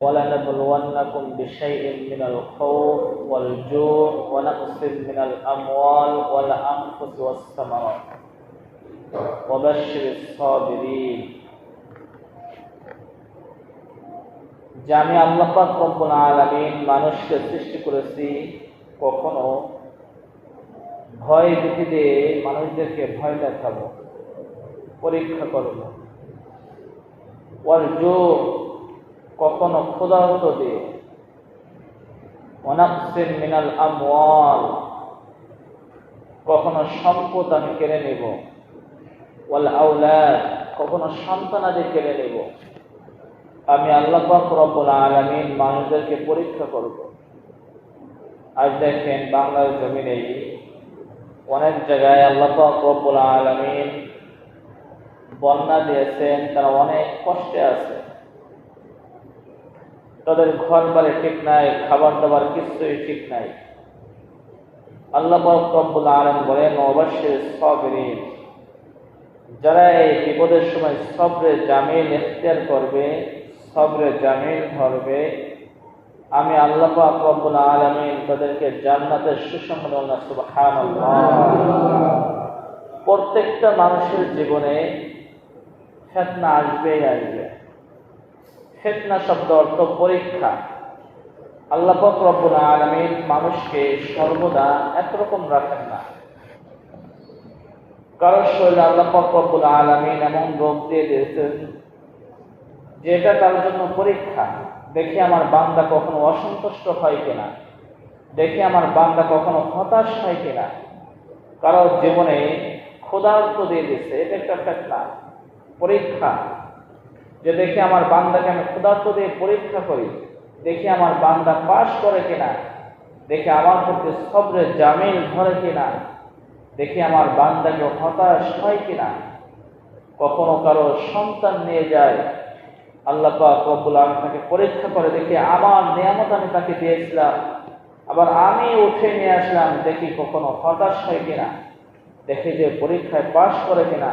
ولنبلونكم بشيء من الخوف والجوع ونقص من الأموال والأنفس والثمرات وبشر الصابرين যে আমি আল্লাহ পাক রব্বুল আলামিন মানুষকে সৃষ্টি করেছি, কখনো ভয় ভীতি দিয়ে মানুষদেরকে ভয় দেখাবো, পরীক্ষা করব। কখনো ক্ষুধার্ত দিয়ে, ওয়ানাকসিন মিনাল আমওয়াল, কখনো সম্পদ আমি কেড়ে নেব, ওয়াল আওলাদ, কখনো সন্তানাদি কেড়ে নেব। আমি আল্লাহ পাক রব্বুল আলামিন মানুষদেরকে পরীক্ষা করব। আজ দেখেন বাংলার জমিনে অনেক জায়গায় আল্লাহ পাক রব্বুল আলামিন বন্যা দিয়েছেন, তারা অনেক কষ্টে আছে, তাদের ঘর বাড়ি ঠিক নাই, খাবার দাবার কিছুই ঠিক নাই। আল্লাহ পাক রব্বুল আলামিন বলেন, ওয়াবাশশিরিস সাবিরিন, যারা এই বিপদের সময় সবরে জামিল ইখতিয়ার করবে, সবরে জামিল ধরবে, আমি আল্লাহ পাক রব্বুল আলামিন তাদেরকে জান্নাতের সুসংবাদ দেব। সুবহানাল্লাহ। প্রত্যেকটা মানুষের জীবনে ফিতনা আসবেই আসবে। ফিতনা শব্দ অর্থ পরীক্ষা। আল্লাহ পাক রব্বুল আলামিন মানুষকে সর্বদা একরকম রাখেন না। কারো শরীরে আল্লাহ পাক রব্বুল আলামিন এমন রোগ দিয়ে দিয়েছেন যেটা তার জন্য পরীক্ষা। দেখি আমার বান্দা কখনো অসন্তুষ্ট হয় কিনা, দেখি আমার বান্দা কখনো হতাশ হয় কিনা। কারো জীবনে ক্ষুধার্ত দিয়ে দিচ্ছে, এটা একটা ফিতনা, পরীক্ষা। যে দেখি আমার বান্দাকে আমি ক্ষুধার্ত দিয়ে পরীক্ষা করি, দেখি আমার বান্দা পাশ করে কিনা, দেখি আমার প্রতি সবরে জামিল ধরে কিনা, দেখি আমার বান্দাকে হতাশ হয় কিনা। কখনো কারো সন্তান নিয়ে যায়, আল্লাহ পাক রব্বুল আলামিন তাকে পরীক্ষা করে, দেখি আমার নিয়ামত আমি তাকে দিয়েছিলাম, আবার আমি উঠে নিয়ে আসলাম, দেখি কখনো হতাশ হয় কিনা, দেখি যে পরীক্ষায় পাশ করে কিনা।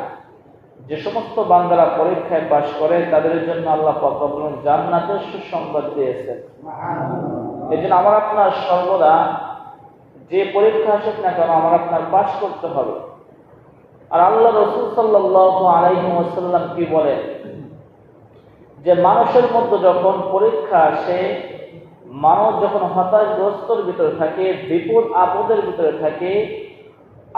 যে সমস্ত বান্দারা পরীক্ষায় পাশ করে তাদের জন্য আল্লাহ পাক রব্বুল আলামিন জান্নাতের সুসংবাদ দিয়েছেন। এই জন্য আমার আপনার সর্বদা যে পরীক্ষা আসুক না কেন, আমার আপনার পাশ করতে হবে। আর আল্লাহ রাসূল সাল্লাল্লাহু আলাইহি ওয়াসাল্লাম কি বলেন, যে মানুষের মধ্যে যখন পরীক্ষা আসে, মানুষ যখন হতাশগ্রস্তর ভিতরে থাকে, বিপদ আপদের ভিতরে থাকে,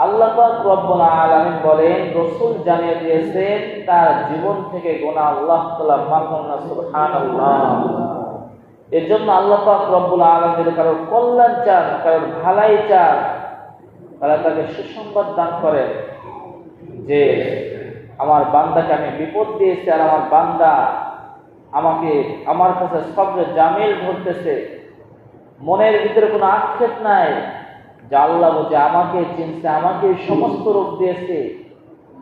আল্লাহ পাক রব্বুল আলামিন বলেন, রাসূল জানিয়ে দিয়েছেন তার জীবন থেকে গুনাহ আল্লাহ তাআলা মাফ করেন না। সুবহানাল্লাহ। এর জন্য আল্লাহ পাক রব্বুল আলামিন যদি কারোর কল্যাণ চান, কারোর ভালাই চান, তাহলে তাকে সুসংবাদ দান করেন যে আমার বান্দাকে আমি বিপদ দিয়েছি, আর আমার বান্দা আমাকে আমার কাছে সবরে জামিল ধরতেছে, মনের ভিতরে কোনো আক্ষেপ নাই যে আল্লাহ বুঝে আমাকে চিনছে, আমাকে সমস্ত রোগ দিয়েছে,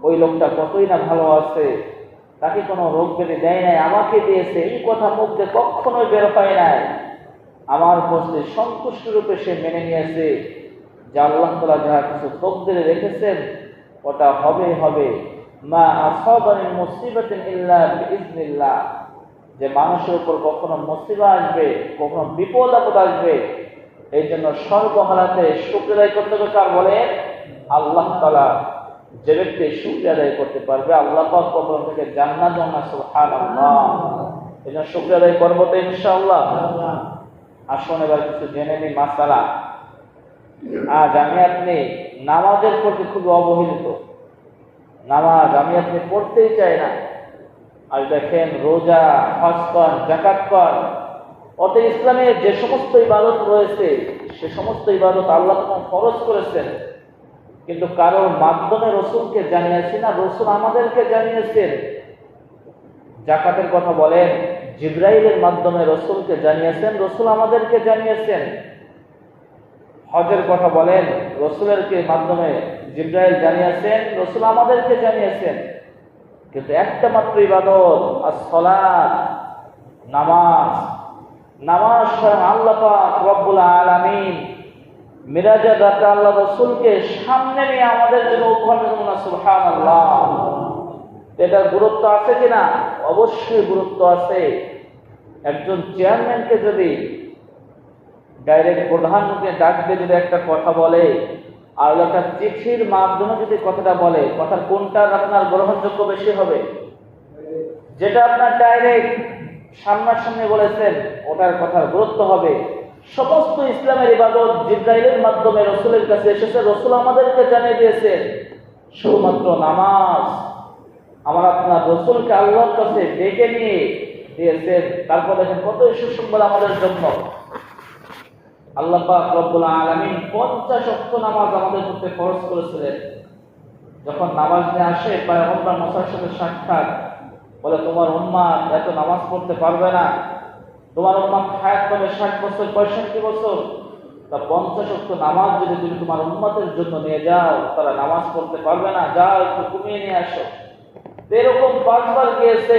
ওই লোকটা কতই না ভালো আছে, তাকে কোনো রোগ ব্যাধি দেয় নাই, আমাকে দিয়েছে, এই কথা মুখ দিয়ে কখনোই বের হয় নাই। আমার প্রশ্নে সন্তুষ্ট রূপে সে মেনে নিয়েছে যে আল্লাহ তাআলা যাহা কিছু তকদিরে রেখেছেন ওটা হবে হবে। মা আসাবানি মুসিবাতিন ইল্লা বিইজনিল্লাহ, যে মানুষের উপর কখনো মুসিবা আসবে, কখনো বিপদ আপদ আসবে, এই জন্য সর্বহালাতে শুকর আদায় করতে হবে। কার বলে? আল্লাহ তাআলা। যে ব্যক্তি শুকর আদায় করতে পারবে, আল্লাহ পাক কবর থেকে জান্নাত দেন। সুবহানাল্লাহ। এই জন্য শুকর আদায় করবো তো ইনশাআল্লাহ। আসুন এবার কিছু জেনে নিই মাসালা। আজ আমি আপনি নামাজের প্রতি খুব অবহেলিত, নামাজ আমি আপনি পড়তেই চাই না। আজ দেখেন রোজা, হজ কর, যাকাত কর, অত ইসলামের যে সমস্ত ইবাদত রয়েছে সে সমস্ত ইবাদত আল্লাহ তাআলা ফরজ করেছেন, কিন্তু কারোর মাধ্যমে রাসূলকে জানিয়েছি না, রাসূল আমাদেরকে জানিয়েছেন। যাকাতের কথা বলেন, জিবরাইলের মাধ্যমে রাসূলকে জানিয়েছেন, রাসূল আমাদেরকে জানিয়েছেন। হজের কথা বলেন, রাসূলের মাধ্যমে জিবরাইল জানিয়েছেন, রাসূল আমাদেরকে জানিয়েছেন। কিন্তু একটা মাত্র ইবাদত, as-সালাত, নামাজ। নামাজ স্বয়ং আল্লাহ পাক রব্বুল আলামিন মিরাজের রাতে আল্লাহ রাসূলকে সামনে নিয়ে আমাদের জন্য উপহার দিলেন। সুবহানাল্লাহ। এটার গুরুত্ব আছে কিনা? অবশ্যই গুরুত্ব আছে। একজন চেয়ারম্যানকে যদি ডাইরেক্ট প্রধানমন্ত্রী ডাক দিয়ে যদি একটা কথা বলে, আর একটা চিঠির মাধ্যমে যদি কথাটা বলে, কথার কোনটা আপনার গ্রহণযোগ্য বেশি হবে? যেটা আপনার ডাইরেক্ট সামনাসামনি বলেছেন ওটার কথার গুরুত্ব হবে। সমস্ত ইসলামের ইবাদত জিবরাইলের মাধ্যমে রসুলের কাছে এসেছে, রসুল আমাদেরকে জানিয়ে দিয়েছেন। শুধুমাত্র নামাজ আমার আপনার রসুলকে আল্লাহর কাছে ডেকে নিয়ে দিয়েছেন। তারপর দেখেন কত সুসংবাদ আমাদের জন্য। আল্লাহ পাক রব্বুল আলামিন 50 ওয়াক্ত নামাজ আমাদের উপরে ফরজ করেছিলেন। যখন নামাজ নিয়ে আসে পয়গম্বর মুসার সাথে সাক্ষাৎ, বলে তোমার উম্মাত এত নামাজ পড়তে পারবে না, তোমার উম্মাত হায়াত পাবে 60 বছর 65 বছর, তা 50 ওয়াক্ত নামাজ যদি তুমি তোমার উম্মাতের জন্য নিয়ে যাও তারা নামাজ পড়তে পারবে না, যাও একটু কমিয়ে নিয়ে আসো। এরকম 5 বার গিয়েছে।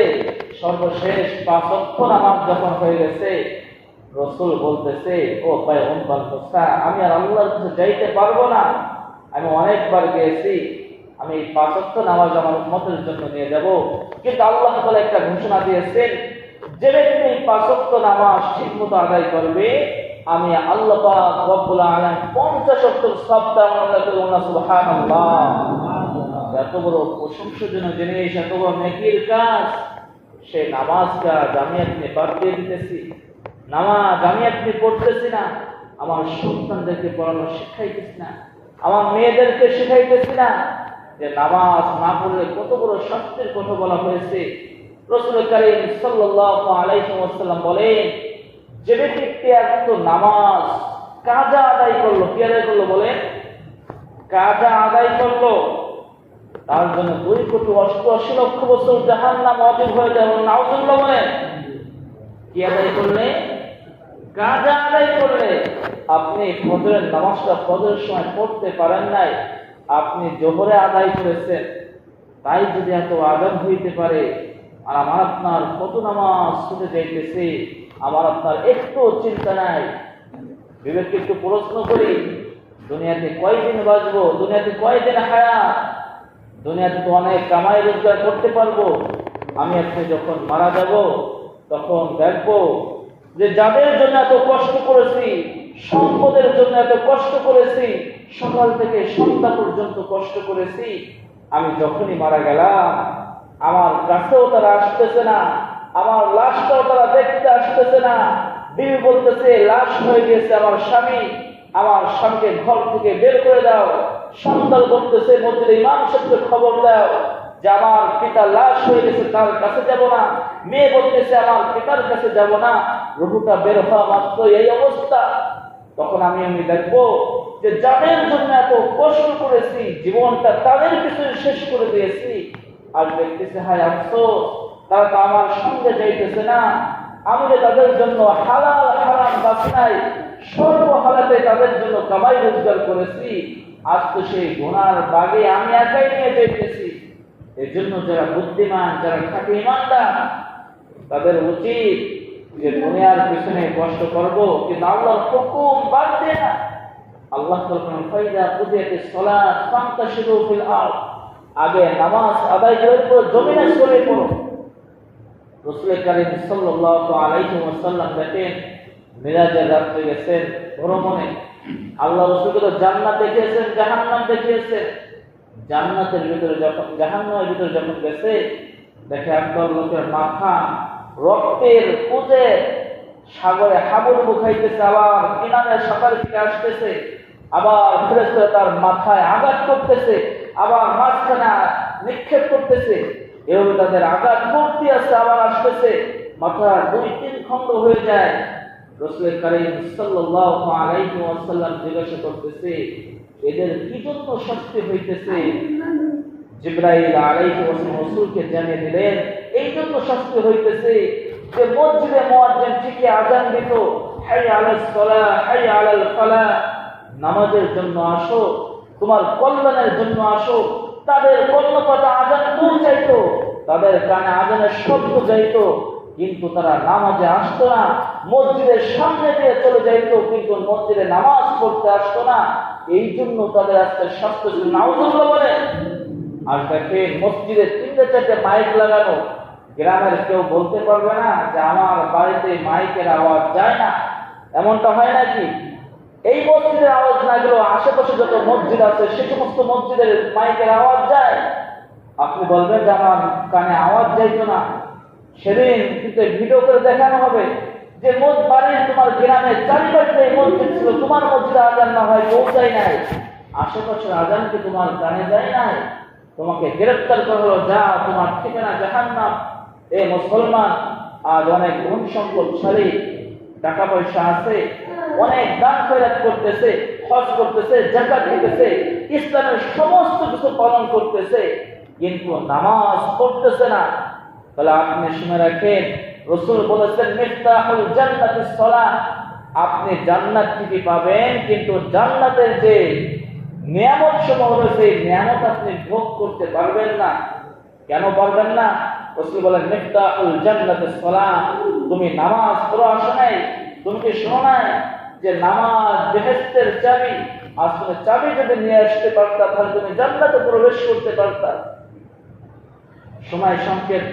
সর্বশেষ 5 ওয়াক্ত নামাজ যখন হয়ে গেছে, রসুল বলতেছে, ও পয়গম্বর মুসা, আমি আর আল্লাহর কাছে যাইতে পারবো না, আমি অনেকবার গিয়েছি, আমি 5 ওয়াক্ত নামাজ আমার উম্মতের জন্য নিয়ে যাব। কিন্তু আল্লাহ তাআলা একটা ঘোষণা দিয়েছেন, যে ব্যক্তি 5 ওয়াক্ত নামাজ ঠিকমতো আদায় করবে, আমি আল্লাহ পাক রব্বুল আলামিন 50 ওয়াক্তের সওয়াবটা আমরা করব না। সুবহানাল্লাহ। এত বড় প্রশংসনীয় জিনিস, এত বড় নেকির কাজ, সেই নামাজটা আমি আপনি বাদ দিয়ে দিতেছি, নামাজ আমি আপনি পড়তেছি না, আমার সন্তানদেরকে পড়ানো শিখাইতেছি না, আমার মেয়েদেরকে শিখাইতেছি না যে নামাজ না পড়লে কত বড় শাস্তির কথা বলা হয়েছে। রাসূল কারীম সাল্লাল্লাহু আলাইহি ওয়াসাল্লাম বলেন, যে ব্যক্তি একটু নামাজ কাজা আদায় করলো, কি আদায় করলো বলেন? কাজা আদায় করলো, তার জন্য 2,88,00,000 বছর জাহান্নাম ওয়াজিব হয়ে যাবে। নাউজুবিল্লাহ বলেন। কি আদায় করলে? কাজা আদায় করলে। আপনি ফজরের নামাজটা ফজরের সময় পড়তে পারেন নাই, আপনি জোহরে আদায় করেছেন, তাই যদি এত আযাব হইতে পারে, আর আমার আপনার কত নামাজ ছুটে যাইতেছে, আমার আপনার একটু চিন্তা নাই। বিবেককে একটু প্রশ্ন করি, দুনিয়াতে কয়দিন বাঁচবো? দুনিয়াতে কয়দিন হায়াত? দুনিয়াতে তো অনেক কামাই রোজগার করতে পারবো। আমি আপনি যখন মারা যাব তখন দেখবো যে যাদের জন্য এত কষ্ট করেছি, সম্পদের জন্য এত কষ্ট করেছি, সকাল থেকে সন্ধ্যা পর্যন্ত কষ্ট করেছি, আমি যখনই মারা গেলাম আমার কাছেও তারা আসতেছে না, আমার লাশটাও তারা দেখতে আসতেছে না। বিবি বলতেছে, লাশ হয়ে গেছে আমার স্বামী, আমার স্বামীকে ঘর থেকে বের করে দাও। সন্তান বলতেছে, মসজিদে ইমাম সাহেবকে খবর দাও যে আমার পিতা লাশ হয়ে গেছে, তার কাছে যাব না। মেয়ে বলতেছে, আমার পিতার কাছে যাব না। রুহুটা বের হওয়া মাত্র এই অবস্থা। তখন আমি দেখবো যে যাদের জন্য এত কষ্ট করেছি, জীবনটা তাদের পিছনে শেষ করে দিয়েছি, আর দেখতেছে হায় আফসোস, তারা তো আমার সঙ্গে যাইতেছে না। আমি যে তাদের জন্য হালাল হারাম বাছি নাই, সর্ব হালাতে তাদের জন্য কামাই রোজগার করেছি, আজ তো সেই গুনার বাগে আমি একাই নিয়ে যাইতেছি। এর জন্য যারা বুদ্ধিমান, যারা খাঁটি ঈমানদার, তাদের উচিত যে দুনিয়ার পিছনে কষ্ট করব, কিন্তু আল্লাহর হুকুম বাদ দিয়ে না। আল্লাহ বলেন, ফাইদা কুদিয়াতিস সালাত ফান্তাশিরু ফিল আরদ, আগে নামাজ আদায় করে পর জমিনে ছড়িয়ে পড়ো। রাসূল কারীম সাল্লাল্লাহু আলাইহি ওয়াসাল্লাম দেখেন মিরাজের রাতে গেছেন ভ্রমণে। আল্লাহ রাসূল তো জান্নাত দেখিয়েছেন, জাহান্নাম দেখিয়েছেন। জান্নাতের ভিতরে যখন, জাহান্নামের ভিতরে যখন গেছে, দেখে একদল লোকের মাথা রক্তের পুঁজে সাগরে হাবুডুবু খাইতেছে, আবার কিনারে সাঁতার থেকে আসতেছে, আবার ফেরেশতা তার মাথায় আঘাত করতেছে, আবার মাঝখানে নিক্ষেপ করতেছে। এভাবে তাদের আঘাত করতে আসছে, আবার আসতেছে, মাথা 2-3 খণ্ড হয়ে যায়। রাসূল কারীম সাল্লাল্লাহু আলাইহি ওয়াসাল্লাম জিজ্ঞাসা করতেছে, এদের কি জন্য শাস্তি হইতেছে? জিবরাইল আলাইহিস সালাম রাসূলকে জানিয়ে দিলেন, এই জন্য শাস্তি হইতেছে যে মসজিদে মুয়াজ্জিন ঠিকই আযান দিত, হাইয়া আলাস সালাহ হাইয়া আলাল ফালাহ, নামাজের জন্য আসো, তোমার কল্যাণের জন্য আসো। তাদের কর্ণপাতা আযান পৌঁছাইতো, তাদের কানে আযানের শব্দ যাইতো, কিন্তু তারা নামাজে আসতো না। মসজিদের সামনে দিয়ে চলে যাইতো, কিন্তু মসজিদে নামাজ পড়তে আসতো না। এই জন্য তাদের আজকে শাস্তি। নাউজুবিল্লাহ বলে। আর দেখেন মসজিদে 3-4টে মাইক লাগানো, গ্রামের কেউ বলতে পারবে না যে আমার বাড়িতে মাইকের আওয়াজ যায় না। এমনটা হয় নাকি? এই মসজিদের আওয়াজ না গেলেও আশেপাশে যত মসজিদ আছে সে সমস্ত মসজিদের মাইকের আওয়াজ যায়। আপনি বলবেন যে আমার কানে আওয়াজ যাইতো না। সেদিন কিন্তু ভিডিও করে দেখানো হবে যে বাড়ির তোমার গ্রামের চারিপাশে মসজিদ ছিল, তোমার মসজিদে আজান না হয় পৌঁছায় নাই, আশেপাশের আজান কি তোমার কানে যায় নাই? তোমাকে গ্রেফতার করা হলো, যা তোমার ঠিকানা জাহান্নাম। এ মুসলমান, আজ অনেক ধন সম্পদশালী, টাকা পয়সা আছে, অনেক দান খয়রাত করতেছে, হজ করতেছে, যাকাত দিতেছে, ইসলামের সমস্ত কিছু পালন করতেছে, কিন্তু নামাজ পড়তেছে না। তাহলে আপনি শুনে রাখেন, রাসূল বলেছেন মিফতাহুল জান্নাতিস সালাহ, আপনি জান্নাত ঠিকই পাবেন, কিন্তু জান্নাতের যে নিয়ামত সমূহ রয়েছে এই নিয়ামত আপনি ভোগ করতে পারবেন না। কেন পারবেন না? রাসূল বলেন মিফতাহুল জান্নাতিস সালাহ, তুমি নামাজ পড়ো আসো নাই? তুমি কি শোনো নাই যে নামাজ বেহেশতের চাবি? আসলে চাবি যদি নিয়ে আসতে পারতা তাহলে তুমি জান্নাতে প্রবেশ করতে পারতা। সময় সংকেত,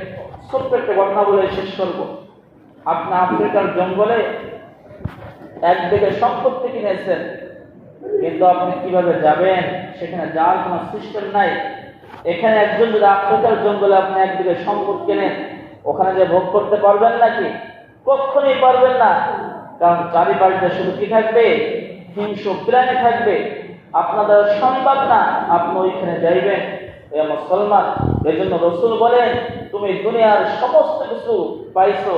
ছোট্ট একটা ঘটনা বলে শেষ করবো। আপনি আফ্রিকার জঙ্গলে একদিকে সম্পত্তি কিনেছেন, কিন্তু আপনি কিভাবে যাবেন? সেখানে যাওয়ার কোনো সিস্টেম নাই। এখানে একজন যদি আফ্রিকার জঙ্গলে আপনি একদিকে সম্পদ কেনেন, ওখানে যে ভোগ করতে পারবেন নাকি? কখনই পারবেন না। কারণ চারিপাশে শুধু কি থাকবে? হিংস্র প্রাণী থাকবে। আপনাদের সম্ভব না আপনি ওইখানে যাইবেন। এ মুসলমান, এই জন্য রাসূল বলেন তুমি দুনিয়ার সমস্ত কিছু পাইছো,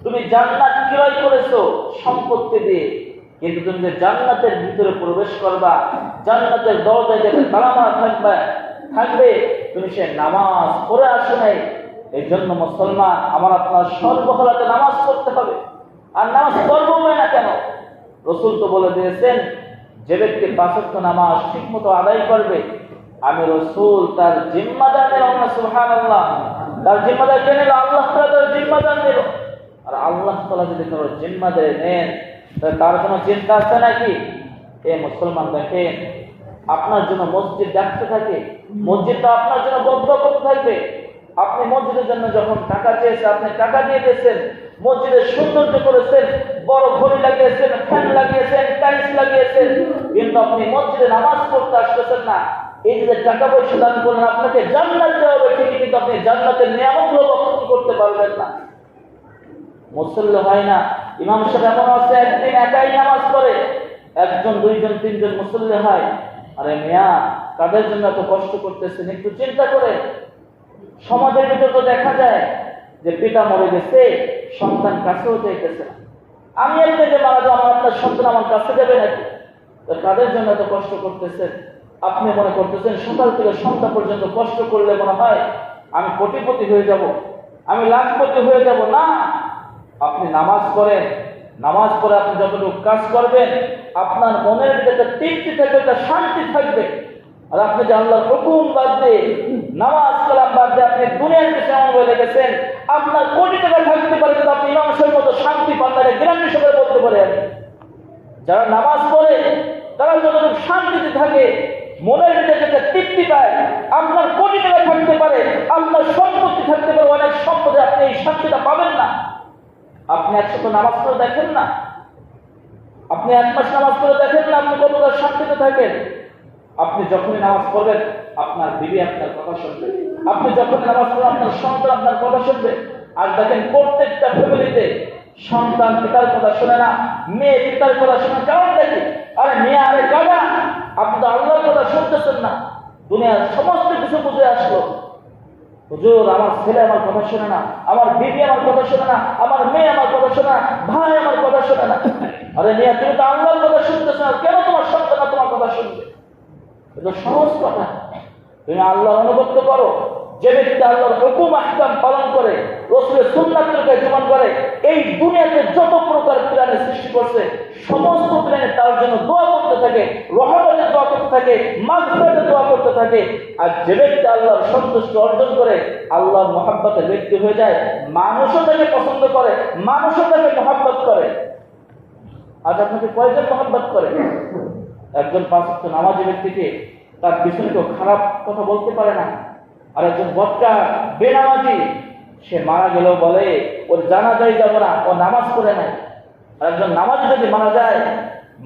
তুমি জান্নাত ক্রয় করেছো সম্পত্তি দিয়ে, কিন্তু তুমি যে জান্নাতের ভিতরে প্রবেশ করবা, জান্নাতের দরজায় যেতে তালা থাকবে, তুমি সে নামাজ পড়ে আসো নাই। এই জন্য মুসলমান, আমার আপনার সর্বহালাতে নামাজ পড়তে হবে। আর নামাজ পড়বো না কেন? রাসূল তো বলে দিয়েছেন যে ব্যক্তি ৫ ওয়াক্ত নামাজ ঠিক মতো আদায় করবে, আমি রাসূল তার জিম্মাদার নিলাম। সুবহানাল্লাহ, তার জিম্মাদার কে নিল? আল্লাহ তাআলা তার জিম্মাদার নিল। আর আল্লাহ তাআলা যদি কারো জিম্মাদার নেন তাহলে তার কোনো চিন্তা আছে নাকি? এ মুসলমান, দেখেন আপনার জন্য মসজিদ ডাকতে থাকে, মসজিদটা আপনার জন্য বদ্ধ করতে থাকবে। আপনি মসজিদের জন্য যখন টাকা চেয়েছেন, আপনি টাকা দিয়ে দিয়েছেন, মসজিদের সৌন্দর্য করেছেন, বড় ঘড়ি লাগিয়েছেন, ফ্যান লাগিয়েছেন, টাইলস লাগিয়েছেন, কিন্তু আপনি মসজিদে নামাজ পড়তে আসতেছেন না। এই যে টাকা পয়সা দান করলেন, আপনাকে জান্নাত দেওয়া হবে ঠিকই, কিন্তু আপনি জান্নাতের নিয়ামতগুলো ভোগ করতে পারবেন না। মুসল্লি হয় না। ইমাম সাহেব এমন আছে একদিন একাই নামাজ পড়ে, একজন, দুইজন, তিনজন মুসল্লি হয়। আরে মিয়া, কাদের জন্য এত কষ্ট করতেছেন একটু চিন্তা করে। সমাজের ভিতর তো দেখা যায় যে পিতা মরে গেছে, সন্তান কাছেও চাইতেছে না। আমি আপনি যে মারা যাবো, আমার আপনার সন্তান আমার কাছে যাবে নাকি? তো কাদের জন্য এত কষ্ট করতেছেন? আপনি মনে করতেছেন সকাল থেকে সন্ধ্যা পর্যন্ত কষ্ট করলে মনে হয় আমি কোটিপতি হয়ে যাব, আমি লাখপতি হয়ে যাব। না, আপনি নামাজ পড়েন, নামাজ পড়ে আপনি যতটুকু কাজ করবেন আপনার মনের ভিতরে তৃপ্তি থাকবে, একটা শান্তি থাকবে। আর আপনি যে আল্লাহর হুকুম বাদ দিয়ে, নামাজ কালাম বাদ দিয়ে আপনি দুনিয়ার পিছনে এমন হয়ে লেগেছেন, আপনার কোটি টাকা থাকতে পারে কিন্তু আপনি ইমাম সাহেবের মতো শান্তি পান না। গ্রামীণ সবাই বলতে পারে। যারা নামাজ পড়ে তারা যতটুকু শান্তিতে থাকে, মনের ভিতরে একটা তৃপ্তি পায়, আপনার কোটি টাকা থাকতে পারে, আপনার সম্পত্তি থাকতে পারে, অনেক সম্পদে আপনি এই শান্তিটা পাবেন না। আপনি 100 নামাজ পড়ে দেখেন না, আপনি 1 মাস নামাজ পড়ে দেখেন না আপনি কতটা শান্তিতে থাকেন। আপনি যখনই নামাজ পড়বেন আপনার বিবি আপনার কথা শুনবে, আপনি যখনই নামাজ পড়বেন আপনার সন্তান আপনার কথা শুনবে। আর দেখেন প্রত্যেকটা ফ্যামিলিতে সন্তান পিতার কথা শোনে না, মেয়ে পিতার কথা শোনে। কারণ দেখি, আরে মেয়ে, আরে গাদা, আপনি তো আল্লাহর কথা শুনতেছেন না। দুনিয়ার সমস্ত কিছু বুঝে আসলো, হুজুর আমার ছেলে আমার কথা শোনে না, আমার বিবি আমার কথা শোনে না, আমার মেয়ে আমার কথা শোনে না, ভাই আমার কথা শোনে না। আরে মেয়ে, তুমি তো আল্লাহর কথা শুনতেছ না, কেন তোমার সন্তান তোমার কথা শুনবে? এটা সহজ কথা। তুমি আল্লাহর আনুগত্য করো। যে ব্যক্তি আল্লাহর হুকুম আহকাম পালন করে, রাসূলের সুন্নাতকে জীবন করে, এই দুনিয়াতে যত প্রকার প্রাণী সৃষ্টি করছে সমস্ত প্রাণী তার জন্য দোয়া করতে থাকে, রহমতের দোয়া করতে থাকে, মাগফিরাতের দোয়া করতে থাকে। আর যে ব্যক্তি আল্লাহর সন্তুষ্টি অর্জন করে, আল্লাহর মহব্বতের ব্যক্তি হয়ে যায়, মানুষও তাকে পছন্দ করে, মানুষও তাকে মহব্বত করে। আজ আপনাকে কয়জন মহব্বত করে? একজন 5 ওয়াক্ত নামাজি ব্যক্তিকে তার পিছনে কেউ খারাপ কথা বলতে পারে না। আর একজন বক্তা বেনামাজি, সে মারা গেলেও বলে ওর জানাজায় যাব না, ও নামাজ পড়ে নাই। আর একজন নামাজি যদি মারা যায়,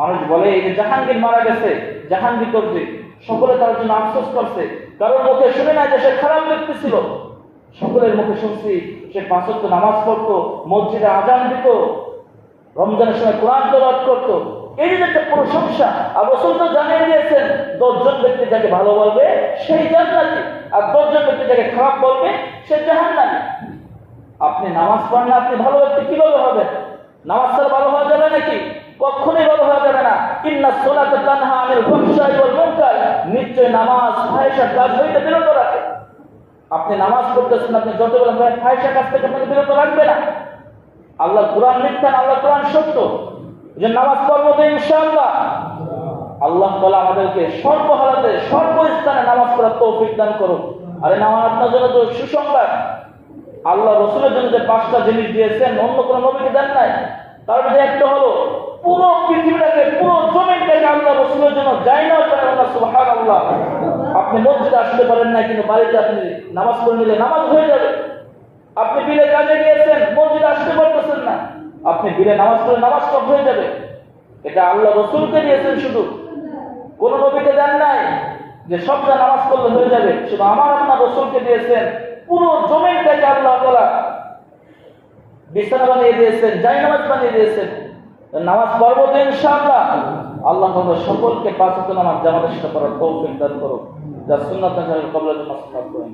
মানুষ বলে এই যে জাহাঙ্গীর মারা গেছে, জাহাঙ্গীর করছে, সকলে তার জন্য আফসোস করছে। কারোর মুখে শুনে নাই যে সে খারাপ ব্যক্তি ছিল, সকলের মুখে শুনছি সে 5 ওয়াক্ত নামাজ পড়তো, মসজিদে আজান দিত, রমজানের সময় কোরআন তেলাওয়াত করতো। এই যে একটা প্রশংসা। আর রাসূল তো জানিয়ে দিয়েছেন 10 জন ব্যক্তি যাকে ভালো বলবে সেই জান্নাতি, আর 10 জন ব্যক্তি যাকে খারাপ বলবে সে জাহান্নামী। আপনি নামাজ পড়েন না, আপনি ভালো ব্যক্তি কিভাবে হবেন? নামাজ ছাড়া ভালো হওয়া যাবে নাকি? কখনোই ভালো হওয়া যাবে না। ইন্নাস সালাতা তানহা আনিল ফাহশাই ওয়াল মুনকার, নিশ্চয় নামাজ ফাহিশার কাজ হইতে বিরত রাখে। আপনি নামাজ পড়তেছেন, আপনি যতগুলো ফাহিশার কাজ থেকে আপনাকে বিরত রাখবে না। আল্লাহ কোরআন মিথ্যা না, আল্লাহ কোরআন সত্য। যে নামাজ পড়বো তো ইনশাআল্লাহ। আল্লাহ তাআলা আমাদেরকে সর্বহালাতে সর্বস্থানে নামাজ পড়ার তৌফিক দান করুন। আরে নামাজ আপনার জন্য তো সুসংবাদ। আল্লাহ রাসূলের জন্য যে 5টা জিনিস দিয়েছেন অন্য কোনো নবীকে দেন নাই। তার মধ্যে একটা হলো পুরো পৃথিবীটাকে, পুরো জমিনটাকে আল্লাহ রাসূলের জন্য জায়নামাজ বানানো। সুবহানাল্লাহ। আপনি মসজিদে আসতে পারেন না, কিন্তু বাড়িতে আপনি নামাজ পড়ে নিলে নামাজ হয়ে যাবে। আপনি বিলে কাজে গিয়েছেন, মসজিদে আসতে পারতেছেন না, আপনি বিলে নামাজ পড়ে নামাজ সব হয়ে যাবে। এটা আল্লাহ রাসূলকে দিয়েছেন, শুধু কোন নবীকে দেন নাই যে সবটা নামাজ পড়লে হয়ে যাবে। শুধু আমার আপনার রাসূলকে দিয়েছেন, পুরো জমিনটাকে আল্লাহ তাআলা বিছানা বানিয়ে দিয়েছেন, জায়নামাজ বানিয়ে দিয়েছেন। নামাজ পড়বো তো ইনশাআল্লাহ। আল্লাহ আমাদের সকলকে 5 ওয়াক্ত নামাজ জামাতের সাথে পড়ার তৌফিক দান করুন। যা সুন্নাত নাজারের কবুলের জন্য সালাত করেন।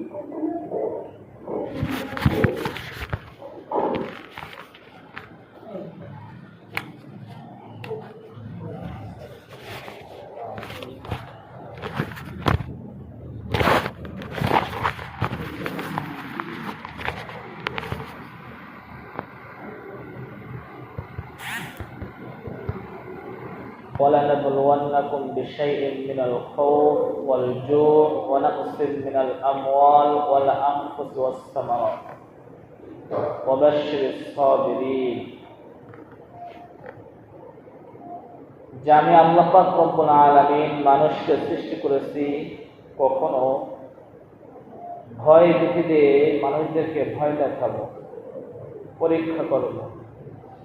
وَلَنَبْلُوَنَّكُمْ بِشَيْءٍ مِّنَ الْخَوْفِ وَالْجُوعِ وَنَقْصٍ مِّنَ الْأَمْوَالِ وَالْأَنفُسِ وَالثَّمَرَاتِ وَبَشِّرِ الصَّابِرِينَ। যে আমি আল্লাহ পাক রব্বুল আলামিন মানুষকে সৃষ্টি করেছি, কখনো ভয় ভীতি দিয়ে মানুষদেরকে ভয় দেখাবো, পরীক্ষা করবো।